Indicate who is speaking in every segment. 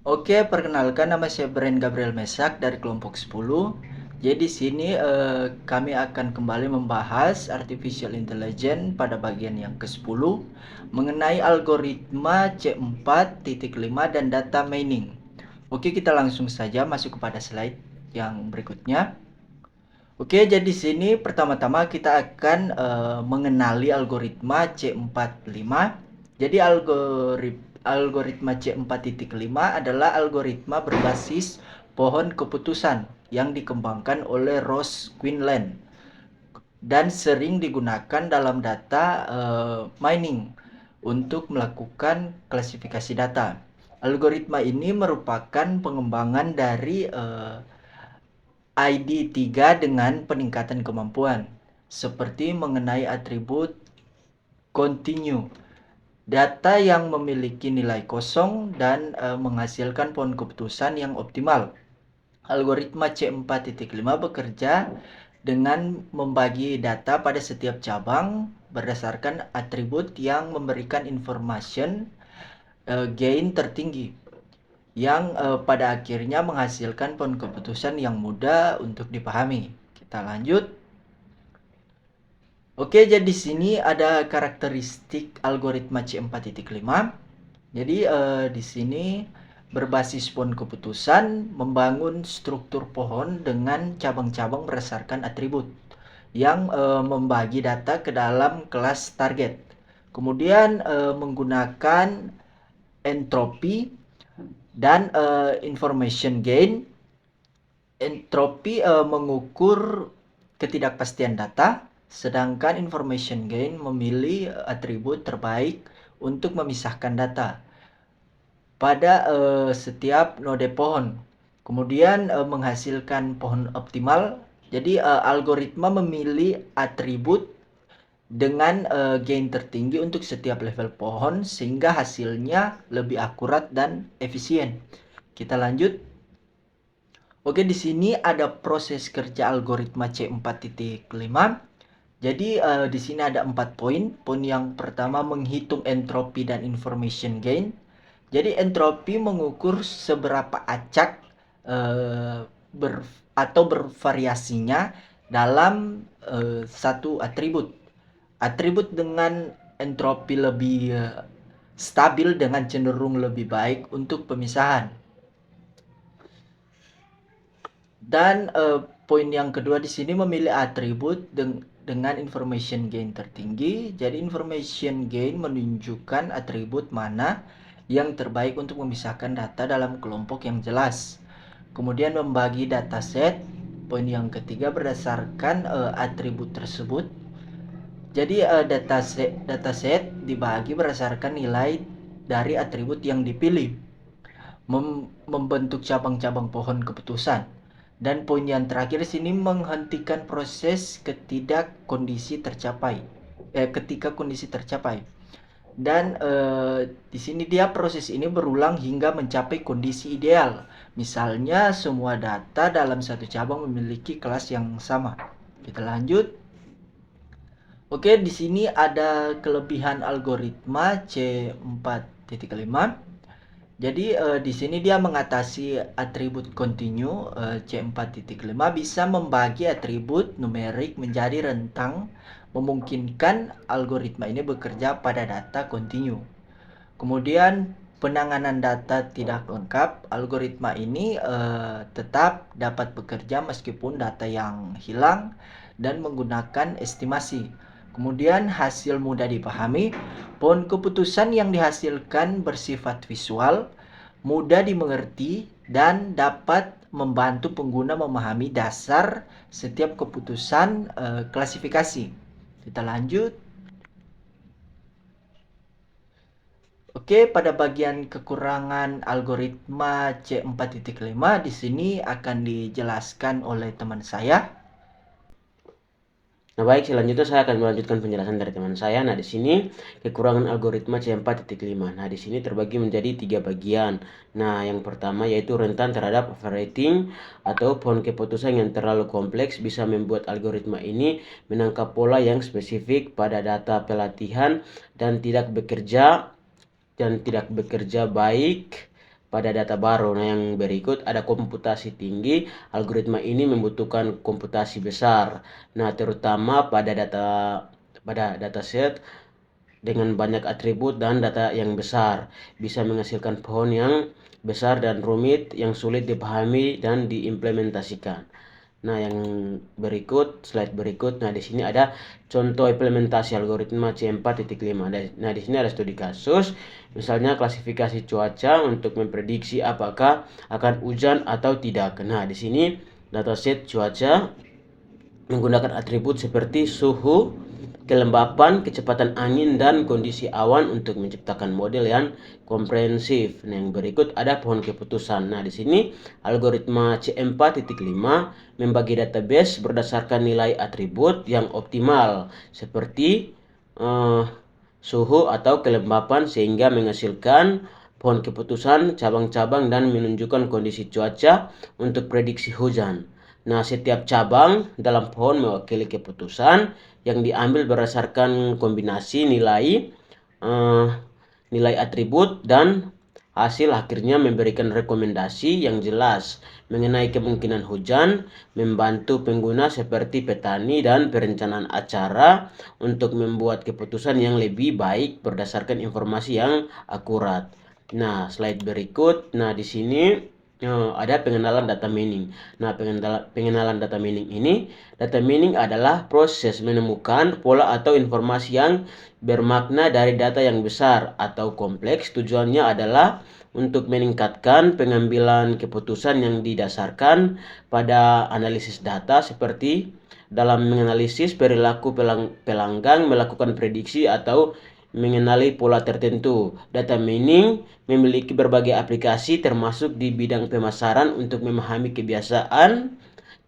Speaker 1: Oke, perkenalkan nama saya Brian Gabriel Mesak dari kelompok 10. Jadi di sini kami akan kembali membahas artificial intelligence pada bagian yang ke-10 mengenai algoritma C4.5 dan data mining. Oke, kita langsung saja masuk kepada slide yang berikutnya. Oke, jadi di sini pertama-tama kita akan mengenali algoritma C45. Jadi algoritma C4.5 adalah algoritma berbasis pohon keputusan yang dikembangkan oleh Ross Quinlan dan sering digunakan dalam data mining untuk melakukan klasifikasi data. Algoritma ini merupakan pengembangan dari ID3 dengan peningkatan kemampuan, seperti mengenai atribut continue, data yang memiliki nilai kosong dan menghasilkan pohon keputusan yang optimal. Algoritma C4.5 bekerja dengan membagi data pada setiap cabang berdasarkan atribut yang memberikan information gain tertinggi yang pada akhirnya menghasilkan pohon keputusan yang mudah untuk dipahami. Kita lanjut. Oke, jadi di sini ada karakteristik algoritma C4.5. Jadi di sini berbasis pohon keputusan membangun struktur pohon dengan cabang-cabang berdasarkan atribut yang membagi data ke dalam kelas target. Kemudian menggunakan entropi dan information gain. Entropi mengukur ketidakpastian data, sedangkan information gain memilih atribut terbaik untuk memisahkan data pada setiap node pohon. Kemudian menghasilkan pohon optimal. Jadi algoritma memilih atribut dengan gain tertinggi untuk setiap level pohon sehingga hasilnya lebih akurat dan efisien. Kita lanjut. Oke, di sini ada proses kerja algoritma C4.5. Jadi di sini ada 4 poin. Poin yang pertama menghitung entropi dan information gain. Jadi entropi mengukur seberapa acak atau bervariasinya dalam satu atribut. Atribut dengan entropi lebih stabil dengan cenderung lebih baik untuk pemisahan. Dan poin yang kedua di sini memilih atribut dengan information gain tertinggi. Jadi information gain menunjukkan atribut mana yang terbaik untuk memisahkan data dalam kelompok yang jelas. Kemudian membagi dataset. Poin yang ketiga berdasarkan atribut tersebut. Jadi dataset dibagi berdasarkan nilai dari atribut yang dipilih. Membentuk cabang-cabang pohon keputusan. Dan poin yang terakhir di sini menghentikan proses ketika kondisi tercapai. Dan di sini dia proses ini berulang hingga mencapai kondisi ideal. Misalnya semua data dalam satu cabang memiliki kelas yang sama. Kita lanjut. Oke, di sini ada kelebihan algoritma C4.5. Jadi di sini dia mengatasi atribut continue. C4.5 bisa membagi atribut numerik menjadi rentang, memungkinkan algoritma ini bekerja pada data continue. Kemudian penanganan data tidak lengkap, algoritma ini tetap dapat bekerja meskipun data yang hilang dan menggunakan estimasi. Kemudian hasil mudah dipahami, pohon keputusan yang dihasilkan bersifat visual, mudah dimengerti, dan dapat membantu pengguna memahami dasar setiap keputusan klasifikasi. Kita lanjut. Oke, pada bagian kekurangan algoritma C4.5 di sini akan dijelaskan oleh teman saya.
Speaker 2: Nah, baik, selanjutnya saya akan melanjutkan penjelasan dari teman saya. Nah, di sini kekurangan algoritma C4.5. Nah, di sini terbagi menjadi 3 bagian. Nah, yang pertama yaitu rentan terhadap overrating atau pohon keputusan yang terlalu kompleks bisa membuat algoritma ini menangkap pola yang spesifik pada data pelatihan dan tidak bekerja baik pada data baru. Nah, yang berikut ada komputasi tinggi. Algoritma ini membutuhkan komputasi besar. Nah, terutama pada dataset dengan banyak atribut dan data yang besar, bisa menghasilkan pohon yang besar dan rumit yang sulit dipahami dan diimplementasikan. Nah, yang berikut, slide berikut. Nah, di sini ada contoh implementasi algoritma C4.5. Nah, di sini ada studi kasus, misalnya klasifikasi cuaca untuk memprediksi apakah akan hujan atau tidak. Nah, di sini dataset cuaca menggunakan atribut seperti suhu, kelembapan, kecepatan angin, dan kondisi awan untuk menciptakan model yang komprehensif. Nah, yang berikut ada pohon keputusan. Nah, di sini algoritma C4.5 membagi database berdasarkan nilai atribut yang optimal seperti suhu atau kelembapan sehingga menghasilkan pohon keputusan, cabang-cabang, dan menunjukkan kondisi cuaca untuk prediksi hujan. Nah, setiap cabang dalam pohon mewakili keputusan yang diambil berdasarkan kombinasi nilai atribut dan hasil akhirnya memberikan rekomendasi yang jelas mengenai kemungkinan hujan, membantu pengguna seperti petani dan perencanaan acara untuk membuat keputusan yang lebih baik berdasarkan informasi yang akurat. Nah, slide berikut. Nah, di sini ada pengenalan data mining. Nah, pengenalan data mining ini, data mining adalah proses menemukan pola atau informasi yang bermakna dari data yang besar atau kompleks. Tujuannya adalah untuk meningkatkan pengambilan keputusan yang didasarkan pada analisis data seperti dalam menganalisis perilaku pelanggan, melakukan prediksi atau mengenali pola tertentu. Data mining memiliki berbagai aplikasi termasuk di bidang pemasaran untuk memahami kebiasaan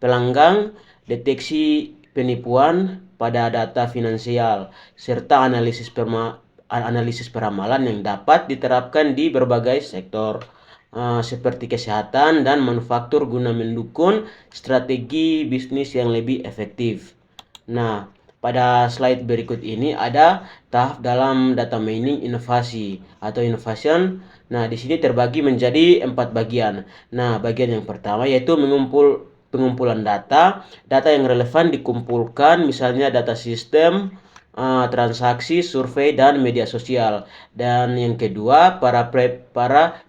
Speaker 2: pelanggan, deteksi penipuan pada data finansial, serta analisis peramalan yang dapat diterapkan di berbagai sektor seperti kesehatan dan manufaktur guna mendukung strategi bisnis yang lebih efektif. Nah, pada slide berikut ini ada tahap dalam data mining inovasi atau innovation. Nah, di sini terbagi menjadi 4 bagian. Nah, bagian yang pertama yaitu pengumpulan data yang relevan dikumpulkan, misalnya data sistem, transaksi, survei, dan media sosial. Dan yang kedua, para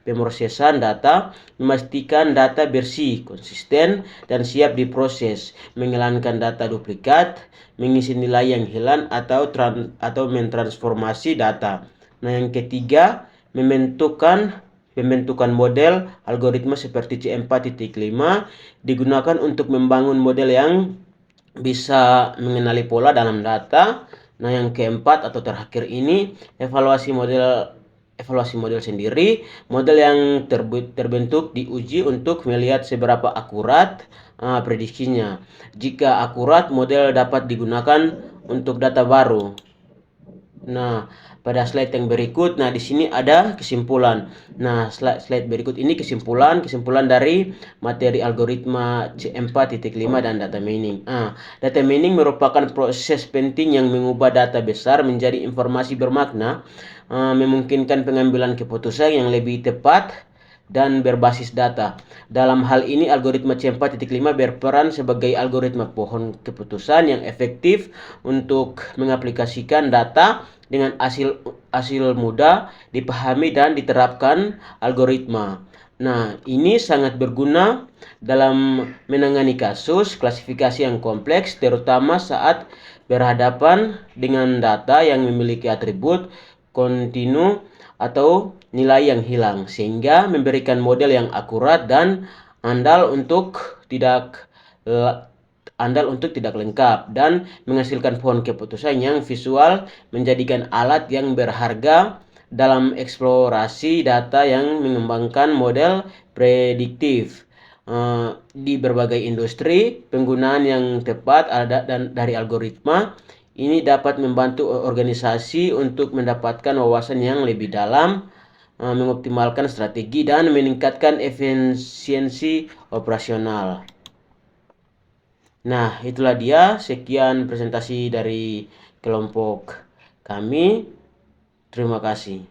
Speaker 2: pemrosesan data memastikan data bersih, konsisten, dan siap diproses, menghilangkan data duplikat, mengisi nilai yang hilang atau mentransformasi data. Nah, yang ketiga, pembentukan model algoritma seperti C4.5 digunakan untuk membangun model yang bisa mengenali pola dalam data. Nah, yang keempat atau terakhir ini evaluasi model sendiri. Model yang terbentuk diuji untuk melihat seberapa akurat prediksinya. Jika akurat, model dapat digunakan untuk data baru. Nah, pada slide yang berikut, nah di sini ada kesimpulan. Nah, slide berikut ini kesimpulan dari materi algoritma C4.5 dan data mining. Data mining merupakan proses penting yang mengubah data besar menjadi informasi bermakna, memungkinkan pengambilan keputusan yang lebih tepat dan berbasis data. Dalam hal ini, algoritma C4.5 berperan sebagai algoritma pohon keputusan yang efektif untuk mengaplikasikan data dengan hasil mudah dipahami dan diterapkan algoritma. Nah, ini sangat berguna dalam menangani kasus klasifikasi yang kompleks, terutama saat berhadapan dengan data yang memiliki atribut kontinu atau nilai yang hilang, sehingga memberikan model yang akurat dan andal untuk tidak lengkap dan menghasilkan pohon keputusan yang visual, menjadikan alat yang berharga dalam eksplorasi data yang mengembangkan model prediktif. Di berbagai industri, penggunaan yang tepat dari algoritma ini dapat membantu organisasi untuk mendapatkan wawasan yang lebih dalam, mengoptimalkan strategi, dan meningkatkan efisiensi operasional. Nah, itulah dia. Sekian presentasi dari kelompok kami. Terima kasih.